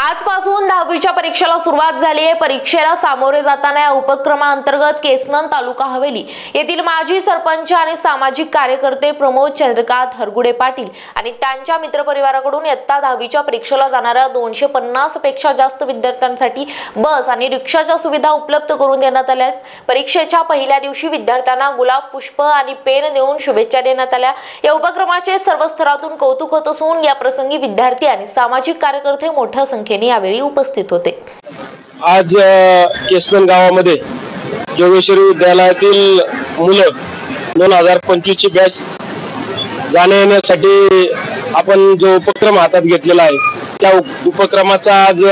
आजपासून 10वीच्या परीक्षेला सुरुवात झाली आहे। परीक्षेला सामोरे जाताना या उपक्रमाअंतर्गत केसनंद तालुका हवेली येथील माजी सरपंच आणि सामाजिक कार्यकर्ते प्रमोद चंद्रकांत हरगुडे पाटील आणि त्यांच्या मित्रपरिवाराकडून इयत्ता 10वीच्या परीक्षेला जाणाऱ्या 250 पेक्षा जास्त विद्यार्थ्यांसाठी बस आणि रिक्षाच्या सुविधा उपलब्ध करून देण्यात आल्या। परीक्षेच्या पहिल्या दिवशी विद्यार्थ्यांना गुलाब पुष्प आणि पेन देऊन शुभेच्छा देण्यात आल्या। या उपक्रमाचे सर्व स्तरातून कौतुक होत असून या प्रसंगी विद्यार्थी आणि सामाजिक कार्यकर्ते मोठ्या संख्येने यावेळी उपस्थित होते। आज केसनंद गावामध्ये जोगेश्वरी विद्यालयातील मुलं 2025 ची बॅच जाण्या येण्यासाठी आपण जो उपक्रम हातात घेतलेला आहे त्या उपक्रमाचा आज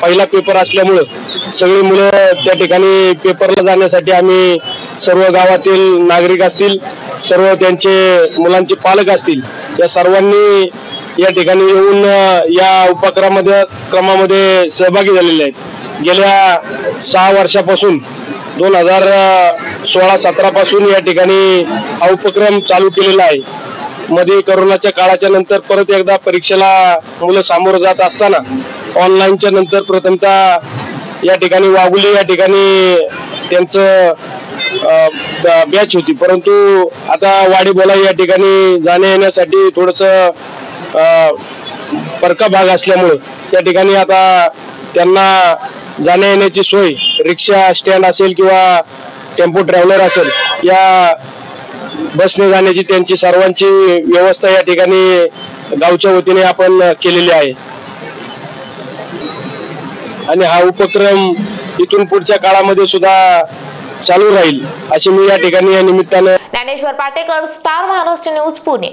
पहिला पेपर असल्यामुळे सगळी मुलं त्या ठिकाणी पेपरला जाण्यासाठी आम्ही सर्व गावातील नागरिक असतील, सर्व त्यांचे मुलांचे पालक असतील, या सर्वांनी या ठिकाणी येऊन या उपक्रमामध्ये सहभागी झालेले आहेत। गेल्या 6 वर्षापासून 2016-17 पासून या ठिकाणी हा उपक्रम चालू केलेला आहे। मध्ये कोरोनाच्या काळाच्या नंतर परत एकदा परीक्षेला मुलं सामोरं जात असताना ऑनलाईनच्या नंतर प्रथमतः या ठिकाणी वाघुली या ठिकाणी त्यांचं बॅच होती, परंतु आता वाडीबोला या ठिकाणी जाण्या येण्यासाठी थोडंसं परका भाग असल्यामुळे त्या ठिकाणी आता त्यांना जाण्या येण्याची सोय रिक्षा स्टँड असेल किंवा टेम्पो ट्रॅव्हलर असेल या बसने जाण्याची त्यांची सर्वांची व्यवस्था या ठिकाणी गावच्या वतीने आपण केलेली आहे आणि हा उपक्रम इथून पुढच्या काळामध्ये सुद्धा चालू राहील अशी मी या ठिकाणी या निमित्ताने। Dnyaneshwar Patekar, star Maharashtra news, Pune.